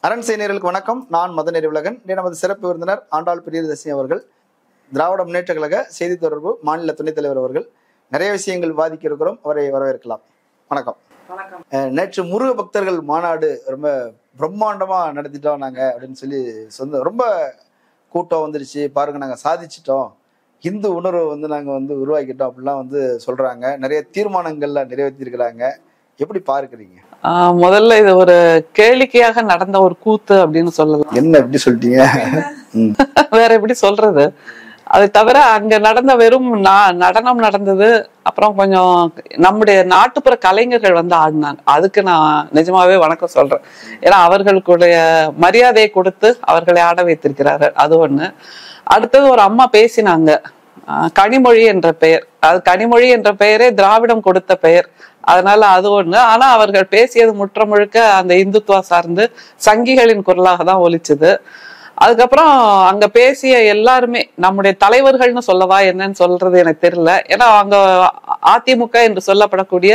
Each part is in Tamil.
அரண்சை நேயர்களுக்கு வணக்கம். நான் மதன் அறிவுலகன். நமது சிறப்பு விருந்தினர் ஆண்டாள் பிரியதர்சினி அவர்கள், திராவிட முன்னேற்ற கழக செய்தி தொடர்பு மாநில துணைத் தலைவர் அவர்கள். நிறைய விஷயங்கள் விவாதிக்க இருக்கிறோம், அவரை வரவேற்கலாம். வணக்கம். நேற்று முருக பக்தர்கள் மாநாடு ரொம்ப பிரம்மாண்டமா நடத்திட்டோம் நாங்க அப்படின்னு சொல்லி ரொம்ப கூட்டம் வந்துருச்சு பாருங்க, நாங்க சாதிச்சிட்டோம், இந்து உணர்வை நாங்க உருவாக்கிட்டோம் அப்படிலாம் சொல்றாங்க. நிறைய தீர்மானங்கள்ல நிறைவேற்றிருக்கிறாங்க. எப்படி பார்க்கிறீங்க? முதல்ல இது ஒரு கேளிக்கையாக நடந்த ஒரு கூத்து அப்படின்னு சொல்லலாம். என்ன எப்படி சொல்லிட்டீங்க? வேற எப்படி சொல்றது? அது தவிர அங்க நடந்த வெறும் நடனம் நடந்தது. அப்புறம் கொஞ்சம் நம்முடைய நாட்டுப்புற கலைஞர்கள் ஆடினாங்க. அதுக்கு நான் நிஜமாவே வணக்கம் சொல்றேன். ஏன்னா அவர்களுடைய மரியாதையை கொடுத்து அவர்களை ஆட வைத்திருக்கிறார்கள். அது ஒண்ணு. அடுத்தது ஒரு அம்மா பேசினாங்க, கனிமொழி என்ற பெயர். அது கனிமொழி என்ற பெயரே திராவிடம் கொடுத்த பெயர். அதனால அது ஒண்ணு. ஆனா அவர்கள் பேசியது முற்ற முழுக்க அந்த இந்துத்துவா சார்ந்து சங்கிகளின் குரலாக தான் ஒலிச்சுது. அதுக்கப்புறம் அங்க பேசிய எல்லாருமே நம்முடைய தலைவர்கள்னு சொல்லவா என்னன்னு சொல்றது எனக்கு தெரியல. ஏன்னா அங்க அதிமுக என்று சொல்லப்படக்கூடிய,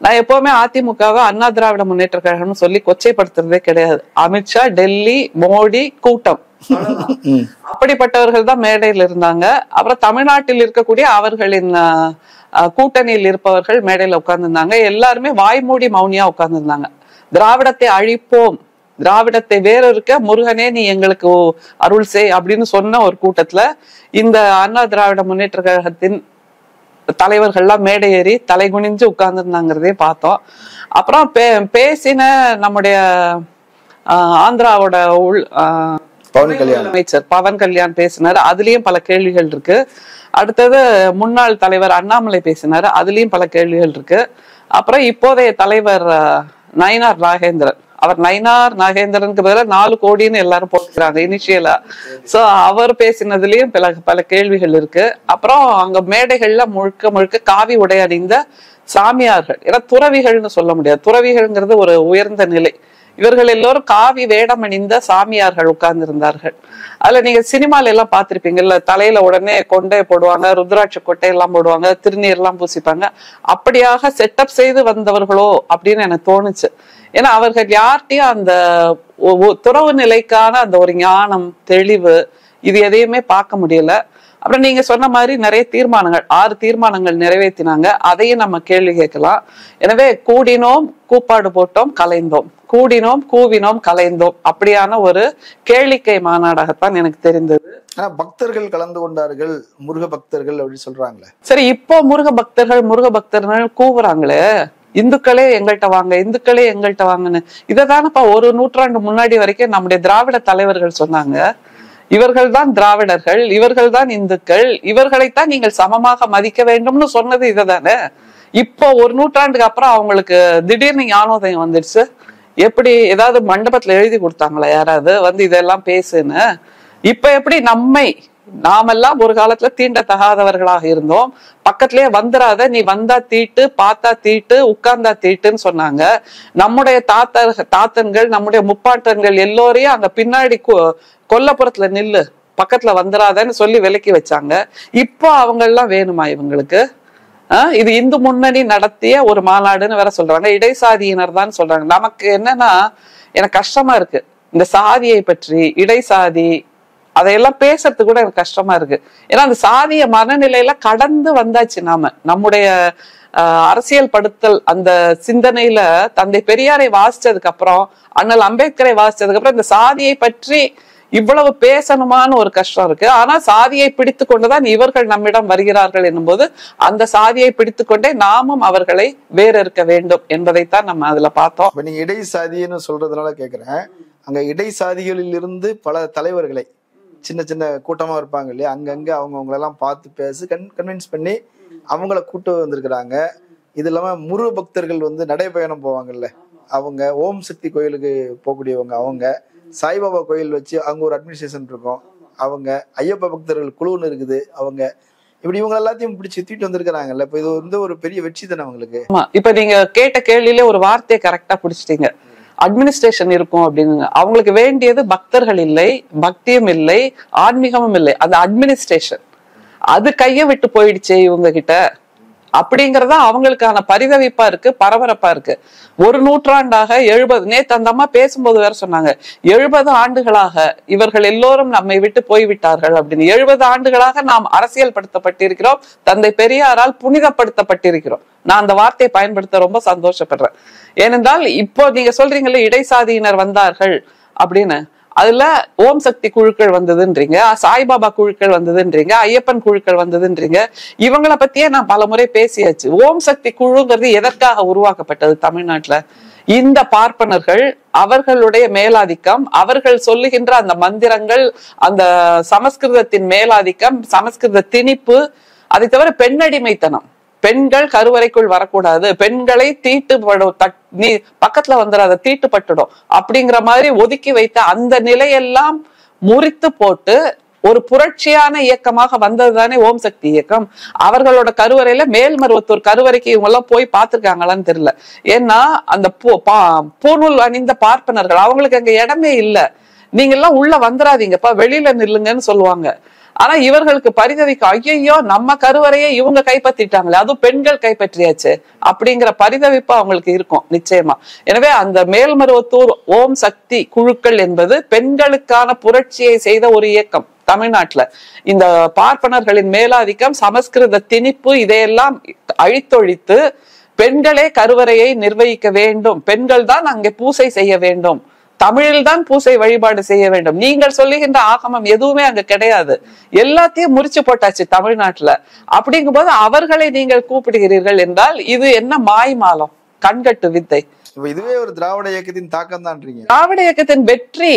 நான் எப்பவுமே அதிமுகவை அண்ணா திராவிட முன்னேற்ற கழகம்னு சொல்லி கொச்சைப்படுத்துறதே கிடையாது. அமித்ஷா, டெல்லி, மோடி கூட்டம், அப்படிப்பட்டவர்கள் தான் மேடையில் இருந்தாங்க. அப்புறம் தமிழ்நாட்டில் இருக்கக்கூடிய அவர்களின் கூட்டணியில் இருப்பவர்கள் மேடையில உட்கார்ந்துருந்தாங்க. எல்லாருமே வாய்மூடி மௌனியா உட்கார்ந்துருந்தாங்க. திராவிடத்தை அழிப்போம், திராவிடத்தை வேறொருக்க முருகனே நீ எங்களுக்கு அருள் செய் அப்படின்னு சொன்ன ஒரு கூட்டத்துல இந்த அண்ணா திராவிட முன்னேற்ற கழகத்தின் தலைவர்கள்லாம் மேடை ஏறி தலை குனிஞ்சு உட்கார்ந்துருந்தாங்கிறதே பார்த்தோம். அப்புறம் பேசின நம்முடைய ஆந்திராவோட அமைச்சர் பவன் கல்யாண் பேசினாரு. அதுலயும் பல கேள்விகள் இருக்கு. அடுத்தது முன்னாள் தலைவர் அண்ணாமலை பேசினாரு. அதுலயும் பல கேள்விகள் இருக்கு. அப்புறம் இப்போதைய தலைவர் நயினார் நாகேந்திரன், அவர் நயினார் நாகேந்திரனுக்கு பதிலாக 4 கோடின்னு எல்லாரும் போட்டுக்கிறாங்க இனிஷியலா. சோ அவர் பேசினதுலயும் பல கேள்விகள் இருக்கு. அப்புறம் அங்க மேடைகள்ல முழுக்க முழுக்க காவி உடை அணிந்த சாமியார்கள், ஏன்னா துறவிகள்னு சொல்ல முடியாது, துறவிகள்ங்கிறது ஒரு உயர்ந்த நிலை. இவர்கள் எல்லோரும் காவி வேடம் அணிந்த சாமியார்கள் உட்கார்ந்து இருந்தார்கள். அதுல நீங்க சினிமால எல்லாம் பார்த்திருப்பீங்கல்ல, தலையில உடனே கொண்டை போடுவாங்க, ருத்ராட்ச கொட்டை எல்லாம் போடுவாங்க, திருநீர் எல்லாம் பூசிப்பாங்க. அப்படியாக செட்டப் செய்து வந்தவர்களோ அப்படின்னு எனக்கு தோணுச்சு. ஏன்னா அவர்கள் யார்கிட்டயும் அந்த துறவு நிலைக்கான அந்த ஒரு ஞானம், தெளிவு, இது எதையுமே பார்க்க முடியல. அப்புறம் நீங்க சொன்ன மாதிரி நிறைய தீர்மானங்கள், 6 தீர்மானங்கள் நிறைவேற்றினாங்க. அதையும் நம்ம கேள்வி கேட்கலாம். எனவே கூடினோம், கூப்பாடு போட்டோம், கலைந்தோம், கூடினோம், கூவினோம், கலைந்தோம், அப்படியான ஒரு கேளிக்கை மாநாடாகத்தான் எனக்கு தெரிந்தது. பக்தர்கள் கலந்து கொண்டார்கள், முருக பக்தர்கள் அப்படின்னு சொல்றாங்களே. சரி, இப்போ முருக பக்தர்கள் கூவுறாங்களே, இந்துக்களே எங்கள்கிட்ட வாங்க, இந்துக்களே எங்கள்கிட்ட வாங்கன்னு. இதைதானப்பா ஒரு நூற்றாண்டு முன்னாடி வரைக்கும் நம்முடைய திராவிட தலைவர்கள் சொன்னாங்க. இவர்கள் தான் திராவிடர்கள், இவர்கள் தான் இந்துக்கள், இவர்களைத்தான் நீங்கள் சமமாக மதிக்க வேண்டும்னு சொன்னது இதுதானே. இப்போ ஒரு நூற்றாண்டுக்கு அப்புறம் அவங்களுக்கு திடீர்னு ஞானோதயம் வந்துடுச்சு. எப்படி ஏதாவது மண்டபத்துல எழுதி கொடுத்தாங்களா யாராவது இதெல்லாம் பேசுன்னு? இப்ப எப்படி நாமெல்லாம் ஒரு காலத்துல தீண்டத்தகாதவர்களாக இருந்தோம். பக்கத்திலேயே வந்துடாத, நீ வந்தா தீட்டு, பார்த்தா தீட்டு, உட்கார்ந்தா தீட்டுன்னு சொன்னாங்க. நம்முடைய தாத்தன்கள், நம்முடைய முப்பாட்டன்கள் எல்லோரையும் அங்க பின்னாடி கொல்லப்புறத்துல நில்லு, பக்கத்துல வந்துடாதன்னு சொல்லி விலக்கி வச்சாங்க. இப்போ அவங்க எல்லாம் வேணுமா இவங்களுக்கு? இது இந்து முன்னணி நடத்திய ஒரு மாநாடுன்னு வேற சொல்றாங்க. இடைசாதியினர் தான் சொல்றாங்க. நமக்கு என்னன்னா, எனக்கு கஷ்டமா இருக்கு இந்த சாதியை பற்றி, இடைசாதி அதையெல்லாம் பேசுறதுக்கு கூட எனக்கு கஷ்டமா இருக்கு. ஏன்னா அந்த சாதிய மனநிலையில கடந்து வந்தாச்சு நம்முடைய அரசியல் படுத்தல் அந்த சிந்தனையில தந்தை பெரியாரை வாசிச்சதுக்கு அப்புறம், அண்ணல் அம்பேத்கரை வாசிச்சதுக்கு அப்புறம் இந்த சாதியை பற்றி இவ்வளவு பேசணுமான்னு ஒரு கஷ்டம் இருக்கு. ஆனா சாதியை பிடித்து கொண்டுதான் இவர்கள் நம்மிடம் வருகிறார்கள் என்னும்போது அந்த சாதியை பிடித்து கொண்டே நாமும் அவர்களை வேற இருக்க வேண்டும் என்பதைத்தான் நம்ம அதுல பார்த்தோம். நீங்க இடைசாதின்னு சொல்றதுனால கேக்குறேன், அங்க இடைசாதிகளில் இருந்து பல தலைவர்களை சின்ன சின்ன கூட்டமா இருப்பாங்க இல்லையா, அங்கங்க அவங்களெல்லாம் பார்த்து பேசி கன்வின்ஸ் பண்ணி அவங்கள கூட்டு வந்திருக்கிறாங்க. இது இல்லாம முருக பக்தர்கள் நடைபயணம் போவாங்கல்ல, அவங்க ஓம் சக்தி கோயிலுக்கு போகக்கூடியவங்க, அவங்க சாய்பாபா கோயில் வச்சு அங்க ஒரு அட்மினிஸ்ட்ரேஷன் இருக்கும், அவங்க ஐயப்ப பக்தர்கள் குழுன்னு இருக்குது, அவங்க இப்படி இவங்க எல்லாத்தையும் பிடிச்சி தூக்கிட்டு வந்திருக்கிறாங்கல்ல. இப்ப இது ஒரு பெரிய வெற்றி தானே அவங்களுக்கு. இப்ப நீங்க கேட்ட கேள்வியிலே ஒரு வார்த்தையை கரெக்டா பிடிச்சிட்டீங்க, அட்மினிஸ்ட்ரேஷன் இருக்கும் அப்படின்னு. அவங்களுக்கு வேண்டியது பக்தர்கள் இல்லை, பக்தியும் இல்லை, ஆன்மீகமும் இல்லை, அந்த அட்மினிஸ்ட்ரேஷன் அது கைய விட்டு போயிடுச்சே இவங்க கிட்ட. அப்படிங்கறதா அவங்களுக்கான பரிதவிப்பா இருக்கு, பரபரப்பா இருக்கு. ஒரு நூற்றாண்டாக 70 நேத்து அந்த அம்மா பேசும்போது வேற சொன்னாங்க, 70 ஆண்டுகளாக இவர்கள் எல்லோரும் நம்மை விட்டு போய்விட்டார்கள் அப்படின்னு. 70 ஆண்டுகளாக நாம் அரசியல் படுத்தப்பட்டிருக்கிறோம், தந்தை பெரியாரால் புனிதப்படுத்தப்பட்டிருக்கிறோம். நான் அந்த வார்த்தையை பயன்படுத்த ரொம்ப சந்தோஷப்படுறேன். ஏனென்றால் இப்போ நீங்க சொல்றீங்கல்ல இடைசாதியினர் வந்தார்கள் அப்படின்னு, அதுல ஓம் சக்தி குழுக்கள் வந்ததுன்றீங்க, சாய்பாபா குழுக்கள் வந்ததுன்றீங்க, ஐயப்பன் குழுக்கள் வந்ததுன்றீங்க. இவங்களை பத்தியே நான் பல முறை பேசியாச்சு. ஓம் சக்தி குழுங்கிறது எதற்காக உருவாக்கப்பட்டது தமிழ்நாட்டுல? இந்த பார்ப்பனர்கள், அவர்களுடைய மேலாதிக்கம், அவர்கள் சொல்லுகின்ற அந்த மந்திரங்கள், அந்த சமஸ்கிருதத்தின் மேலாதிக்கம், சமஸ்கிருத திணிப்பு, அதை தவிர பெண்ணடிமைத்தனம். பெண்கள் கருவறைக்குள் வரக்கூடாது, பெண்களை தீட்டுப்படும், நீ பக்கத்துல வந்துடாத தீட்டுப்பட்டுடும் அப்படிங்கிற மாதிரி ஒதுக்கி வைத்த அந்த நிலையெல்லாம் முறித்து போட்டு ஒரு புரட்சியான இயக்கமாக வந்ததுதானே ஓம் சக்தி இயக்கம். அவர்களோட கருவறையில மேல்மருவத்தூர் கருவறைக்கு இவங்க எல்லாம் போய் பார்த்திருக்காங்களான்னு தெரியல. ஏன்னா அந்த பூநூல் அணிந்த பார்ப்பனர்கள், அவங்களுக்கு அங்க இடமே இல்லை, நீங்க எல்லாம் உள்ள வந்துடாதீங்கப்பா, வெளியில நில்லுங்கன்னு சொல்லுவாங்க. ஆனா இவர்களுக்கு பரிதவிக்க, ஐயோ நம்ம கருவறையை இவங்க கைப்பற்றிட்டாங்களே, அதுவும் பெண்கள் கைப்பற்றியாச்சு அப்படிங்கிற பரிதவிப்பு அவங்களுக்கு இருக்கும் நிச்சயமா. எனவே அந்த மேல்மருவத்தூர் ஓம் சக்தி குழுக்கள் என்பது பெண்களுக்கான புரட்சியை செய்த ஒரு இயக்கம் தமிழ்நாட்டுல. இந்த பார்ப்பனர்களின் மேலாதிக்கம், சமஸ்கிருத திணிப்பு, இதையெல்லாம் அழித்தொழித்து பெண்களே கருவறையை நிர்வகிக்க வேண்டும், பெண்கள் தான் அங்கே பூசை செய்ய வேண்டும், தமிழில் தான் பூசை வழிபாடு செய்ய வேண்டும். நீங்கள் சொல்லுகின்ற ஆகமம் எதுவுமே அங்க கிடையாது, எல்லாத்தையும் முறிச்சு போட்டாச்சு தமிழ்நாட்டுல. அப்படிங்கும் போது அவர்களை நீங்கள் கூப்பிடுகிறீர்கள் என்றால் இது என்ன மாய்மாலம், கண்கட்டு வித்தை. இதுவே ஒரு திராவிட இயக்கத்தின் தாக்கம் தான். திராவிட இயக்கத்தின் வெற்றி.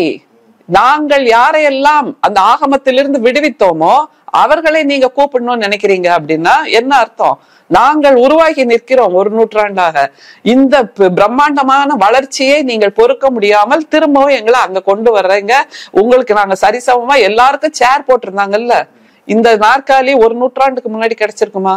நாங்கள் யாரையெல்லாம் அந்த ஆகமத்திலிருந்து விடுவித்தோமோ அவர்களை நீங்க கூப்பிடணும்னு நினைக்கிறீங்க அப்படின்னா என்ன அர்த்தம்? நாங்கள் உருவாகி நிற்கிறோம் ஒரு நூற்றாண்டாக. இந்த பிரம்மாண்டமான வளர்ச்சியை நீங்கள் பொறுக்க முடியாமல் திரும்பவும் எங்களை அங்க கொண்டு வர்றீங்க. உங்களுக்கு நாங்க சரிசமமா எல்லாருக்கும் சேர் போட்டிருந்தாங்கல்ல, இந்த நாற்காலி ஒரு நூற்றாண்டுக்கு முன்னாடி கிடைச்சிருக்குமா?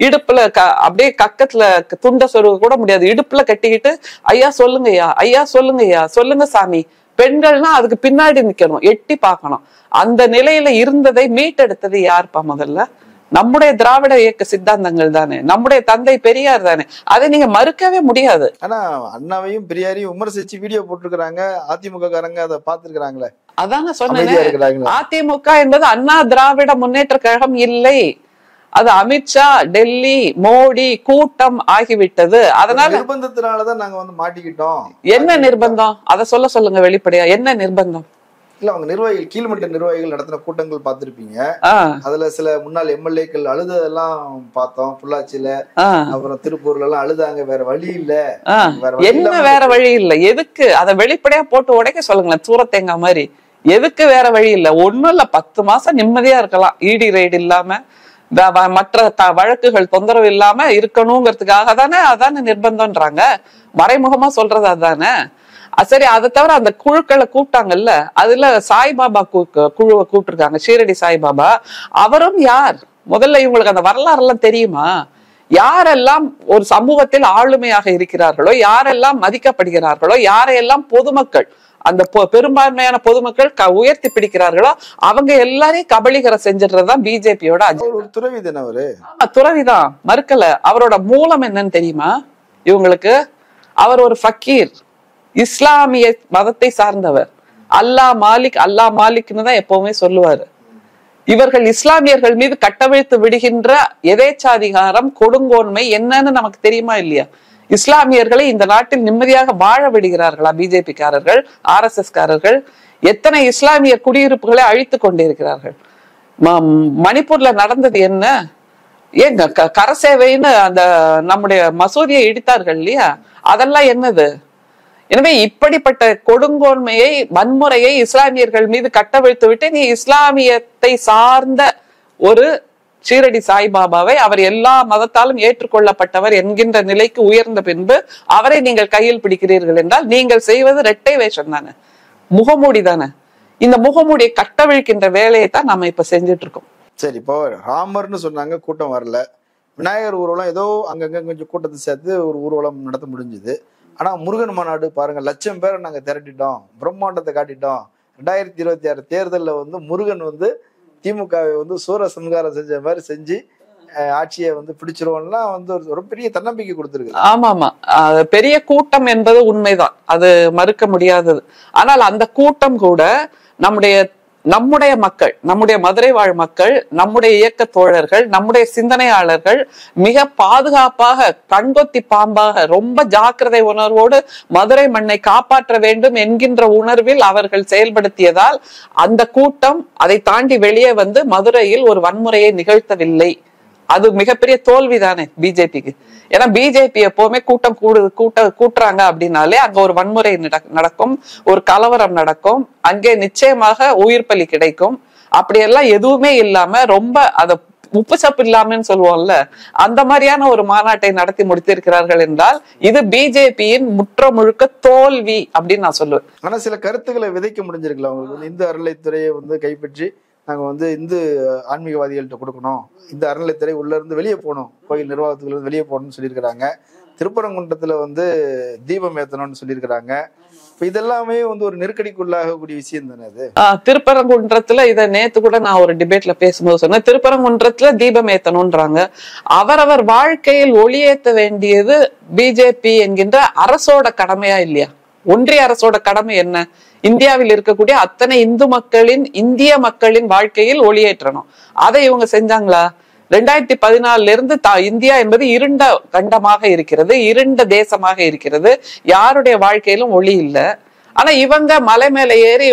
இடுப்புல அப்படியே கக்கத்துல துண்ட சொருக கூட முடியாது, இடுப்புல கட்டிக்கிட்டு ஐயா சொல்லுங்கய்யா, ஐயா சொல்லுங்கய்யா, சொல்லுங்க சாமி. பெண்கள்னா அதுக்கு பின்னாடி நிக்கணும், எட்டி பார்க்கணும். அந்த நிலையில இருந்ததை மீட்டெடுத்தது யாருப்பா? முதல்ல நம்முடைய திராவிட இயக்க சித்தாந்தங்கள் தானே, நம்முடைய தந்தை பெரியார் தானே. அதை நீங்க மறுக்கவே முடியாது. ஆனா அண்ணாவையும் பெரியாரையும் விமர்சிச்சு வீடியோ போட்டிருக்கிறாங்க, அதிமுக காரங்க அதை பார்த்திருக்கிறாங்களே. அதான சொன்னேன், அதிமுக என்பது அண்ணா திராவிட முன்னேற்ற கழகம் இல்லை, அது அமித்ஷா, டெல்லி, மோடி கூட்டம் ஆகிவிட்டது. அதனால நிர்பந்தத்தினாலதான் நாங்க வந்து மாட்டிக்கிட்டோம். என்ன நிர்பந்தம்? அதை சொல்லுங்க வெளிப்படையா, என்ன நிர்பந்தம்? இல்ல, அவங்க நிர்வாகிகள், கீழ்மட்ட நிர்வாகிகள் நடத்தின கூட்டங்கள் பார்த்திருப்பீங்க. அதுல சில முன்னாள் எம்எல்ஏக்கள் அழுதெல்லாம் பார்த்தோம். பொள்ளாச்சியில, அப்புறம் திருப்பூர்ல எல்லாம் அழுதாங்க. வேற வழி இல்ல. என்ன வேற வழி இல்ல? எதுக்கு அதை வெளிப்படையா போட்டு உடைக்க சொல்லுங்களேன், சூரத்தேங்காய் மாதிரி. எதுக்கு வேற வழி இல்ல? ஒண்ணும் இல்ல, 10 மாசம் நிம்மதியா இருக்கலாம், இடி ரைடு இல்லாம, மற்ற வழக்குகள் தொந்தரவு இல்லாம இருக்கணுங்கிறதுக்காக தானே அதானே நிர்பந்தம்ன்றாங்க. மறைமுகமா சொல்றது அதானே. சரி, அதை தவிர அந்த குழுக்களை கூப்பிட்டாங்கல்ல, அதுல சாய்பாபா குழுவை கூப்பிட்டுருக்காங்க, ஷீரடி சாய்பாபா. அவரும் யார்? முதல்ல இவங்களுக்கு அந்த வரலாறு எல்லாம் தெரியுமா? யாரெல்லாம் ஒரு சமூகத்தில் ஆளுமையாக இருக்கிறார்களோ, யாரெல்லாம் மதிக்கப்படுகிறார்களோ, யாரையெல்லாம் பொதுமக்கள், அந்த பெரும்பான்மையான பொதுமக்கள் உயர்த்தி பிடிக்கிறார்களோ அவங்க எல்லாரையும் கபலீகரம் செஞ்சிடறதுதான் பிஜேபியோட துறவிதான். அவரு துறவிதான், மறுக்கல. அவரோட மூலம் என்னன்னு தெரியுமா இவங்களுக்கு? அவர் ஒரு ஃபக்கீர், இஸ்லாமிய மதத்தை சார்ந்தவர். அல்லா மாலிக், அல்லா மாலிக்னு தான் எப்பவுமே சொல்லுவாரு. இவர்கள் இஸ்லாமியர்கள் மீது கட்டவிழ்த்து விடுகின்ற எதேச்சாதிகாரம், கொடுங்கோன்மை என்னன்னு நமக்கு தெரியுமா இல்லையா? இஸ்லாமியர்களை இந்த நாட்டில் நிம்மதியாக வாழ விடுகிறார்களா பிஜேபி காரர்கள், RSS காரர்கள்? எத்தனை இஸ்லாமியர் குடியிருப்புகளை அழித்து கொண்டிருக்கிறார்கள். மணிப்பூர்ல நடந்தது என்ன? ஏங்க கரசேவைன்னு அந்த நம்முடைய மசூதியை இடித்தார்கள் இல்லையா, அதெல்லாம் என்னது? எனவே இப்படிப்பட்ட கொடுங்கோன்மையை, வன்முறையை இஸ்லாமியர்கள் மீது கட்டவிழ்த்து விட்டு நீ இஸ்லாமியத்தை சார்ந்த ஒரு ஷீரடி சாய்பாபாவை, அவர் எல்லா மதத்தாலும் ஏற்றுக்கொள்ளப்பட்டவர் என்கின்ற நிலைக்கு உயர்ந்த பின்பு அவரை நீங்கள் கையில் பிடிக்கிறீர்கள் என்றால் நீங்கள் செய்வது இரட்டை வேஷம் தானே, முகமூடி தானே. இந்த முகமூடியை கட்டவிழ்க்கின்ற வேலையை தான் நம்ம இப்ப செஞ்சுட்டு இருக்கோம். சரி, இப்போ ராமர்னு சொன்னாங்க, கூட்டம் வரல. விநாயகர் ஊர்வலம் ஏதோ அங்கங்க கொஞ்சம் கூட்டத்தை சேர்த்து ஒரு ஊர்வலம் நடத்த முடிஞ்சுது. ஆனா முருகன் மாநாடு பாருங்க, 1,00,000 பேரை நாங்க திரட்டிட்டோம், பிரம்மாண்டத்தை காட்டிட்டோம். 2026 தேர்தலில் வந்து முருகன் வந்து திமுகவை வந்து சூர சம்ஹாரம் செஞ்ச மாதிரி செஞ்சு ஆட்சியை வந்து பிடிச்சிருவோம்லாம் வந்து ஒரு பெரிய தன்னம்பிக்கை கொடுத்துருக்கு. ஆமா ஆமா, பெரிய கூட்டம் என்பது உண்மைதான், அது மறுக்க முடியாதது. ஆனால் அந்த கூட்டம் கூட நம்முடைய மக்கள், நம்முடைய மதுரை வாழ் மக்கள், நம்முடைய இயக்க தோழர்கள், நம்முடைய சிந்தனையாளர்கள் மிக பாதுகாப்பாக, கண்கொத்தி பாம்பாக, ரொம்ப ஜாக்கிரதை உணர்வோடு மதுரை மண்ணை காப்பாற்ற வேண்டும் என்கின்ற உணர்வில் அவர்கள் செயல்படுத்தியதால் அந்த கூட்டம் அதை தாண்டி வெளியே வந்து மதுரையில் ஒரு வன்முறையை நிகழ்த்தவில்லை. அது மிகப்பெரிய தோல்விதானே பிஜேபிக்கு. ஏன்னா பிஜேபி எப்பவுமே கூட்டுறாங்க அப்படின்னாலே அங்க ஒரு வன்முறை நடக்கும், ஒரு கலவரம் நடக்கும், அங்கே நிச்சயமாக உயிர் பலி கிடைக்கும். அப்படியெல்லாம் எதுவுமே இல்லாம ரொம்ப அத உப்பு சப்பு இல்லாமன்னு சொல்லுவோம்ல, அந்த மாதிரியான ஒரு மாநாட்டை நடத்தி முடித்திருக்கிறார்கள் என்றால் இது பிஜேபியின் முற்ற முழுக்க தோல்வி அப்படின்னு நான் சொல்லுவேன். ஆனா சில கருத்துக்களை விதைக்க முடிஞ்சிருக்கலாம் அவங்களுக்கு. வந்து இந்து அறநிலைத்துறையை வந்து கைப்பற்றி நாங்க வந்து இந்து ஆன்மீகவாதிகள்கிட்ட கொடுக்கணும், இந்த அறநிலைத்துறை உள்ள இருந்து வெளியே போகணும், கோயில் நிர்வாகத்துல இருந்து வெளியே போகணும்னு சொல்லியிருக்கிறாங்க. திருப்பரங்குன்றத்துல வந்து தீபம் ஏத்தணும்னு சொல்லியிருக்கிறாங்க. இப்ப இதெல்லாமே வந்து ஒரு நெருக்கடிக்குள்ளாகக்கூடிய விஷயம் தானே அது. திருப்பரங்குன்றத்துல இதை நேத்து கூட நான் ஒரு டிபேட்ல பேசும்போது சொன்னேன், திருப்பரங்குன்றத்துல தீபம் ஏத்தணும்ன்றாங்க. அவரவர் வாழ்க்கையில் ஒளியேற்ற வேண்டியது பிஜேபி என்கின்ற அரசோட கடமையா இல்லையா? ஒன்றிய அரசோட கடமை என்ன? இந்தியாவில் இருக்கக்கூடிய அத்தனை இந்திய மக்களின் வாழ்க்கையில் ஒளியேற்றணும். அதை இவங்க செஞ்சாங்களா? 2014 இருந்து இந்தியா என்பது இருண்ட கண்டமாக இருக்கிறது, இருண்ட தேசமாக இருக்கிறது, யாருடைய வாழ்க்கையிலும் ஒளி இல்லை. ஆனா இவங்க மலை மேல ஏறி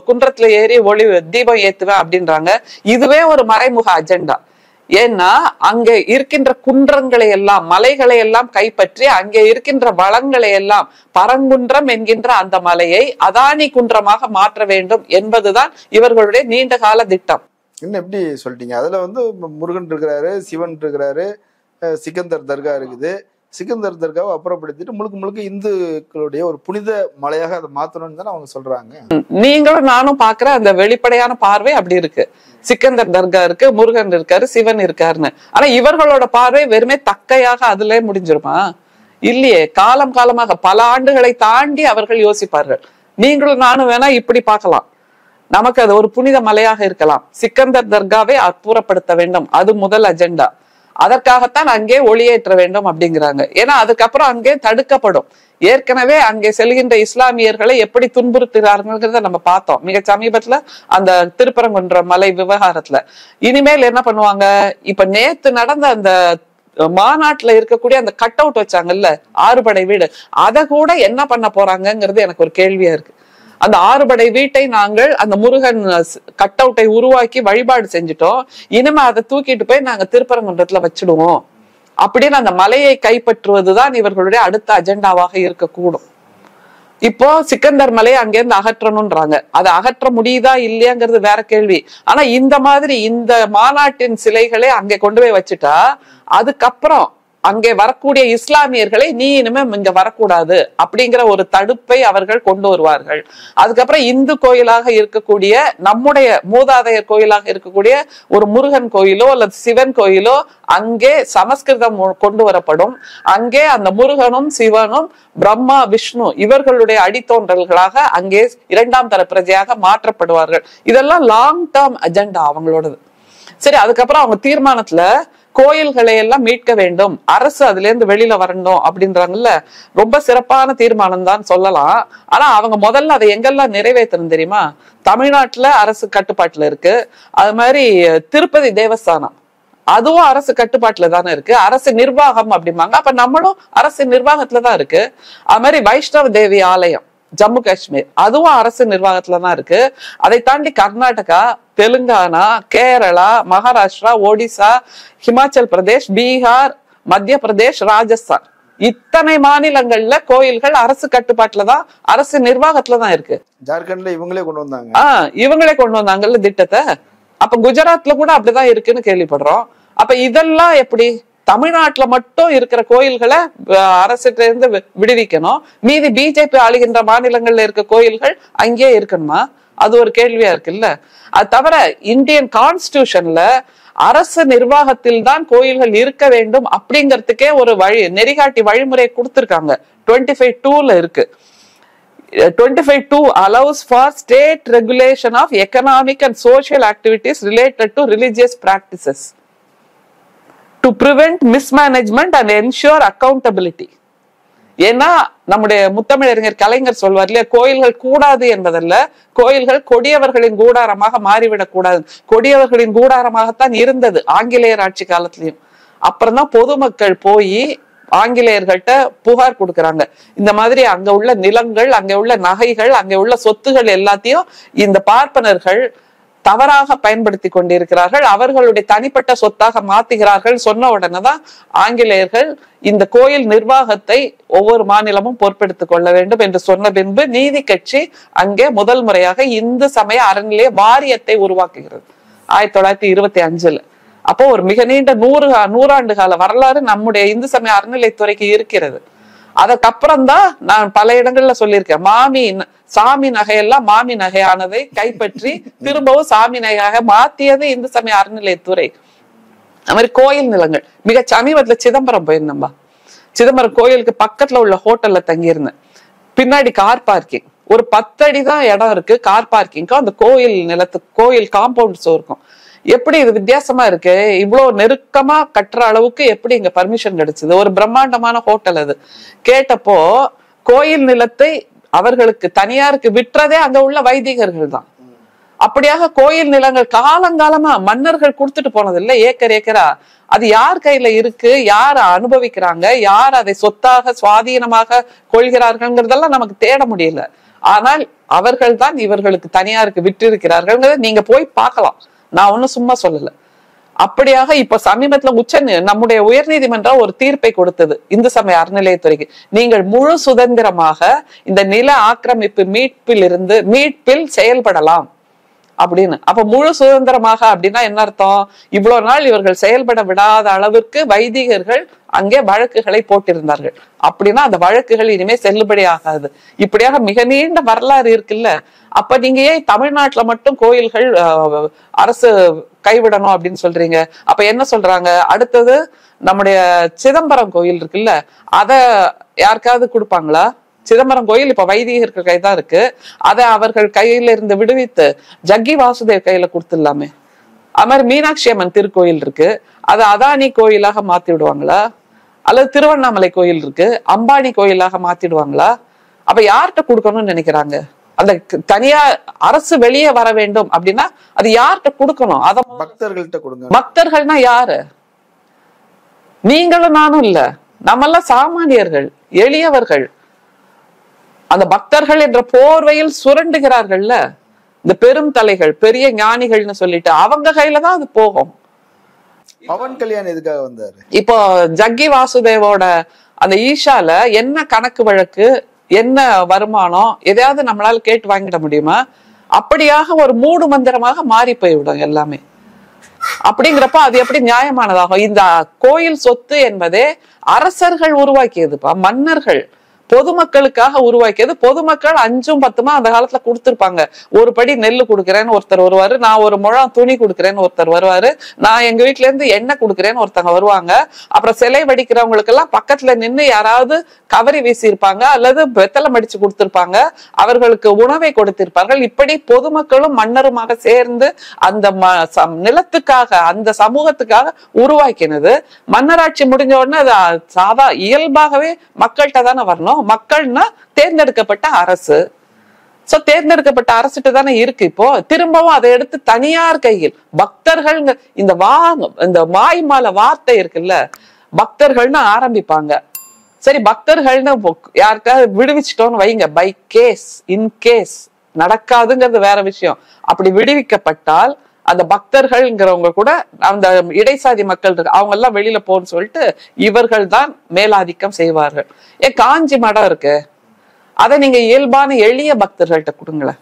குன்றத்துல ஏறி தீபம் ஏத்துவேன் அப்படின்றாங்க. இதுவே ஒரு மறைமுக அஜெண்டா. ஏன்னா அங்க இருக்கின்ற குன்றங்களை எல்லாம், மலைகளை எல்லாம் கைப்பற்றி அங்கே இருக்கின்ற வளங்களை எல்லாம், பரங்குன்றம் என்கின்ற அந்த மலையை அதானி குன்றமாக மாற்ற வேண்டும் என்பதுதான் இவர்களுடைய நீண்ட கால திட்டம். என்ன எப்படி சொல்லிட்டீங்க? அதுல வந்து முருகன் இருக்கிறாரு, சிவன் இருக்கிறாரு, சிக்கந்தர் தர்கா இருக்குது. சிக்கந்தர் தர்காவை அப்புறப்படுத்திட்டு முழுக்க இந்துக்களுடைய ஒரு புனித மலையாக அதை மாத்தணும்னு தானே அவங்க சொல்றாங்க. நீங்களும் நானும் பாக்குற அந்த வெளிப்படையான பார்வை அப்படி இருக்கு. சிக்கந்தர் தர்கா இருக்கு, முருகன் இருக்காரு, சிவன் இருக்காருன்னு. ஆனா இவர்களோட பார்வை வெறுமே தக்கையாக அதுல முடிஞ்சிருமா? இல்லையே. காலமாக பல ஆண்டுகளை தாண்டி அவர்கள் யோசிப்பார்கள். நீங்களும் நானும் வேணா இப்படி பார்க்கலாம், நமக்கு அது ஒரு புனித மலையாக இருக்கலாம். சிக்கந்தர் தர்காவை அப்புறப்படுத்த வேண்டும், அது முதல் அஜெண்டா. அதற்காகத்தான் அங்கே ஒளியேற்ற வேண்டும் அப்படிங்கிறாங்க. ஏன்னா அதுக்கப்புறம் அங்கே தடுக்கப்படும். ஏற்கனவே அங்கே செல்கின்ற இஸ்லாமியர்களை எப்படி துன்புறுத்துகிறார்கள்ங்கிறத நம்ம பார்த்தோம் மிக சமீபத்துல அந்த திருப்பரங்குன்ற மலை விவகாரத்துல. இனிமேல் என்ன பண்ணுவாங்க? இப்ப நேத்து நடந்த அந்த மாநாட்டுல இருக்கக்கூடிய அந்த கட் அவுட் வச்சாங்கல்ல, 6 படை வீடு, அதை கூட என்ன பண்ண போறாங்கிறது எனக்கு ஒரு கேள்வியா இருக்கு. அந்த 6 படை வீட்டை நாங்கள் அந்த முருகன் கட் அவுட்டை உருவாக்கி வழிபாடு செஞ்சுட்டோம், இனிமே அதை தூக்கிட்டு போய் நாங்க திருப்பரங்குன்றத்துல வச்சிடுவோம் அப்படின்னு அந்த மலையை கைப்பற்றுவதுதான் இவர்களுடைய அடுத்த அஜெண்டாவாக இருக்கக்கூடும். இப்போ சிக்கந்தர் மலையை அங்கிருந்து அகற்றணும்ன்றாங்க. அதை அகற்ற முடியுதா இல்லையாங்கிறது வேற கேள்வி. ஆனா இந்த மாதிரி இந்த மாநாட்டின் சிலைகளை அங்கே கொண்டு போய் வச்சுட்டா அதுக்கப்புறம் அங்கே வரக்கூடிய இஸ்லாமியர்களை நீ இனிமே இங்க வரக்கூடாது அப்படிங்கிற ஒரு தடுப்பை அவர்கள் கொண்டு வருவார்கள். அதுக்கப்புறம் இந்து கோயிலாக இருக்கக்கூடிய, நம்முடைய மூதாதையர் கோயிலாக இருக்கக்கூடிய ஒரு முருகன் கோயிலோ அல்லது சிவன் கோயிலோ அங்கே சமஸ்கிருதம் கொண்டு வரப்படும். அங்கே அந்த முருகனும் சிவனும் பிரம்மா விஷ்ணு இவர்களுடைய அடித்தோன்றல்களாக அங்கே 2ஆம் தர பிரஜையாக மாற்றப்படுவார்கள். இதெல்லாம் லாங் டேர்ம் அஜெண்டா அவங்களோடது. சரி, அதுக்கப்புறம் அவங்க தீர்மானத்துல கோயில்களை எல்லாம் மீட்க வேண்டும், அரசு அதுல இருந்து வெளியில வரணும் அப்படின்றாங்கல்ல. ரொம்ப சிறப்பான தீர்மானம் தான் சொல்லலாம். ஆனா அவங்க முதல்ல அதை எங்கெல்லாம் நிறைவேற்றணும் தெரியுமா? தமிழ்நாட்டுல அரசு கட்டுப்பாட்டுல இருக்கு. அது மாதிரி திருப்பதி தேவஸ்தானம் அதுவும் அரசு கட்டுப்பாட்டுல தானே இருக்கு. அரசு நிர்வாகம் அப்படிம்பாங்க, அப்ப நம்மளும் அரசு நிர்வாகத்துலதான் இருக்கு. அது மாதிரி வைஷ்ணவ தேவி ஆலயம் ஜம்மு காஷ்மீர் அதுவும் அரசு நிர்வாகத்துலதான் இருக்கு. அதை தாண்டி கர்நாடகா, தெலுங்கானா, கேரளா, மகாராஷ்டிரா, ஒடிசா, ஹிமாச்சல் பிரதேஷ், பீகார், மத்திய பிரதேஷ், ராஜஸ்தான், இத்தனை மாநிலங்கள்ல கோயில்கள் அரசு கட்டுப்பாட்டுலதான், அரசு நிர்வாகத்துலதான் இருக்கு. ஜார்க்கண்ட்ல இவங்களே கொண்டு வந்தாங்க. இவங்களே கொண்டு வந்தாங்கல்ல திட்டத்தை. அப்ப குஜராத்ல கூட அப்படிதான் இருக்குன்னு கேள்விப்படுறோம். அப்ப இதெல்லாம் எப்படி? தமிழ்நாட்டுல மட்டும் இருக்கிற கோயில்களை அரசிட்ட இருந்து விடுவிக்கணும், மீதி பிஜேபி ஆளுகின்ற மாநிலங்கள்ல இருக்க கோயில்கள் அங்கேயே இருக்கணுமா? அது ஒரு கேள்வியா இருக்குல்ல. அது தவிர இந்தியன் கான்ஸ்டிடியூஷன்ல அரசு நிர்வாகத்தில் தான் கோயில்கள் இருக்க வேண்டும் அப்படிங்கிறதுக்கே ஒரு நெறிகாட்டி வழிமுறை கொடுத்திருக்காங்க. 25(2) இருக்கு. 25(2) allows for state regulation of economic and social activities related to religious practices. To prevent mismanagement and ensure accountability. ஏன்னா நம்முடைய முத்தமிழறிஞர் கலைஞர் சொல்வார் இல்லையா, கோயில்கள் கூடாது என்பதல்ல, கோயில்கள் கொடியவர்களின் கூடாரமாக மாறிவிடக் கூடாது. கொடியவர்களின் கூடாரமாகத்தான் இருந்தது ஆங்கிலேயர் ஆட்சி காலத்திலையும். அப்புறம் தான் பொதுமக்கள் போய் ஆங்கிலேயர்கள்ட்ட புகார் கொடுக்கறாங்க. இந்த மாதிரி அங்க உள்ள நிலங்கள், அங்க உள்ள நகைகள், அங்க உள்ள சொத்துகள் எல்லாத்தையும் இந்த பார்ப்பனர்கள் தவறாக பயன்படுத்தி கொண்டிருக்கிறார்கள், அவர்களுடைய தனிப்பட்ட சொத்தாக மாத்துகிறார்கள். சொன்ன உடனே தான் ஆங்கிலேயர்கள் இந்த கோயில் நிர்வாகத்தை ஒவ்வொரு மாநிலமும் பொறுப்பெடுத்துக் கொள்ள வேண்டும் என்று சொன்ன பின்பு நீதி கட்சி அங்கே முதல் முறையாக இந்து சமய அறநிலைய வாரியத்தை உருவாக்குகிறது 1925. அப்போ ஒரு மிக நீண்ட 100 கால வரலாறு நம்முடைய இந்து சமய அறநிலைத்துறைக்கு இருக்கிறது. அதுக்கப்புறம் தான் நான் பல இடங்கள்ல சொல்லியிருக்கேன், சாமி நகையெல்லாம் மாமி நகையானதை கைப்பற்றி திரும்பவும் சாமி நகையாக மாத்தியது இந்து சமய அறநிலையத்துறை. அது மாதிரி கோயில் நிலங்கள், மிக சமீபத்துல சிதம்பரம் போயிருந்தோம்பா. சிதம்பரம் கோயிலுக்கு பக்கத்துல உள்ள ஹோட்டல்ல தங்கியிருந்தேன். பின்னாடி கார் பார்க்கிங், ஒரு 10 அடி தான் இடம் இருக்கு கார் பார்க்கிங்க்கும் அந்த கோயில் நிலத்துக்கு, கோயில் காம்பவுண்ட்ஸும் இருக்கும். எப்படி இது வித்தியாசமா இருக்கு, இவ்வளவு நெருக்கமா கட்டுற அளவுக்கு எப்படி இங்க பர்மிஷன் கிடைச்சது? ஒரு பிரம்மாண்டமான ஹோட்டல். அது கேட்டப்போ கோயில் நிலத்தை அவர்களுக்கு தனியாருக்கு விற்றதே அங்க உள்ள வைதிகர்கள் தான். அப்படியாக கோயில் நிலங்கள் காலங்காலமா மன்னர்கள் கொடுத்துட்டு போனது இல்லை, ஏக்கர் ஏக்கரா. அது யார் கையில இருக்கு, யார் அனுபவிக்கிறாங்க, யார் அதை சொத்தாக சுவாதீனமாக கொள்கிறார்கள்ங்கிறதெல்லாம் நமக்கு தேட முடியல. ஆனால் அவர்கள் தான் இவர்களுக்கு தனியாருக்கு விற்றிருக்கிறார்கள். நீங்க போய் பார்க்கலாம், நான் ஒன்னும் சும்மா சொல்லல. அப்படியாக இப்ப சமீபத்துல நம்முடைய உயர்நீதிமன்றம் ஒரு தீர்ப்பை கொடுத்தது இந்து சமய அறநிலையத்துறைக்கு. நீங்கள் முழு சுதந்திரமாக இந்த நில ஆக்கிரமிப்பு மீட்பில் செயல்படலாம் அப்படின்னு. அப்ப முழு சுதந்திரமாக அப்படின்னா என்ன அர்த்தம்? இவ்வளவு நாள் இவர்கள் செயல்பட விடாத அளவிற்கு வைதிகர்கள் அங்கே வழக்குகளை போட்டிருந்தார்கள். அப்படின்னா அந்த வழக்குகள் இனிமே செல்லுபடி ஆகாது. இப்படியாக மிக நீண்ட வரலாறு இருக்குல்ல. அப்ப நீங்க ஏன் தமிழ்நாட்டுல மட்டும் கோயில்கள் அரசு கைவிடணும் அப்படின்னு சொல்றீங்க? அப்ப என்ன சொல்றாங்க? அடுத்தது நம்முடைய சிதம்பரம் கோயில் இருக்குல்ல, அத யாருக்காவது கொடுப்பாங்களா? சிதம்பரம் கோயில் இப்ப வைதிகர்கள் கைதான் இருக்கு. அதை அவர்கள் கையில இருந்து விடுவித்து ஜக்கி வாசுதேவ் கையில கொடுத்துடலாமே. அது மாதிரி மீனாட்சி அம்மன் திருக்கோயில் இருக்கு, அதை அதானி கோயிலாக மாத்தி விடுவாங்களா? அல்லது திருவண்ணாமலை கோயில் இருக்கு, அம்பானி கோயிலாக மாத்திடுவாங்களா? அப்ப யார்கிட்ட கொடுக்கணும்னு நினைக்கிறாங்க? அந்த தனியா அரசு வெளியே வர வேண்டும் அப்படின்னா அது யார்கிட்ட கொடுக்கணும்? அத பக்தர்கள்ட்ட கொடுங்க. பக்தர்கள்னா யாரு? நீங்களும் நானும் இல்ல, நம்மெல்லாம் சாமானியர்கள், எளியவர்கள். அந்த பக்தர்கள் என்ற போர்வையில் சுரண்டுகிறார்கள்ல இந்த பெரும் தலைகள், பெரிய ஞானிகள்னு சொல்லிட்டு, அவங்க கையில தான் அது போகும். பவன் கல்யாண் எதுக்காக வந்தாரு? இப்போ ஜக்கி வாசுதேவோட அந்த ஈஷால என்ன கணக்கு வழக்கு, என்ன வருமானம், எதையாவது நம்மளால கேட்டு வாங்கிட முடியுமா? அப்படியாக ஒரு மூடு மந்திரமாக மாறி போய்விடும் எல்லாமே. அப்படிங்கிறப்ப அது எப்படி நியாயமானதாகும்? இந்த கோயில் சொத்து என்பதே அரசர்கள் உருவாக்கியதுப்பா, மன்னர்கள் பொதுமக்களுக்காக உருவாக்கியது. பொதுமக்கள் 5ம் 10மா அந்த காலத்துல கொடுத்திருப்பாங்க. ஒரு படி நெல்லு கொடுக்குறேன்னு ஒருத்தர் வருவாரு, நான் ஒரு முழம் துணி கொடுக்குறேன்னு ஒருத்தர் வருவாரு, நான் எங்க வீட்டுல இருந்து எண்ணெய் கொடுக்குறேன்னு ஒருத்தங்க வருவாங்க. அப்புறம் சிலை வடிக்கிறவங்களுக்கு எல்லாம் பக்கத்துல நின்று யாராவது கவரி வீசி இருப்பாங்க அல்லது வெத்தலை மடிச்சு கொடுத்திருப்பாங்க, அவர்களுக்கு உணவை கொடுத்திருப்பார்கள். இப்படி பொதுமக்களும் மன்னருமாக சேர்ந்து அந்த நிலத்துக்காக, அந்த சமூகத்துக்காக உருவாக்கினது. மன்னராட்சி முடிஞ்ச உடனே அது இயல்பாகவே மக்கள்கிட்ட தானே வரணும். மக்கள்னா தேர்ந்தெடுக்கப்பட்ட அரசு. சோ தேர்ந்தெடுக்கப்பட்ட அரசுட்டு தானே இருக்கு. இப்போ திரும்பவும் அதை எடுத்து தனியார் கையில் பக்தர்கள், இந்த வாய்மால வார்த்தை இருக்குல்ல, பக்தர்கள்னு ஆரம்பிப்பாங்க. சரி, பக்தர்கள்னு யாருக்காவது விடுவிச்சிட்டோன்னு வைங்க, பை கேஸ், இன் கேஸ் நடக்காதுங்கிறது வேற விஷயம். அப்படி விடுவிக்கப்பட்டால் அந்த பக்தர்கள்ங்கிறவங்க கூட அந்த இடைசாதி மக்கள் இருக்கு, அவங்க எல்லாம் வெளியில போன்னு சொல்லிட்டு இவர்கள் தான் மேலாதிக்கம் செய்வார்கள். காஞ்சி மடம் இருக்கு, அதை நீங்க இயல்பான எளிய பக்தர்கள்ட்ட கொடுங்களேன்,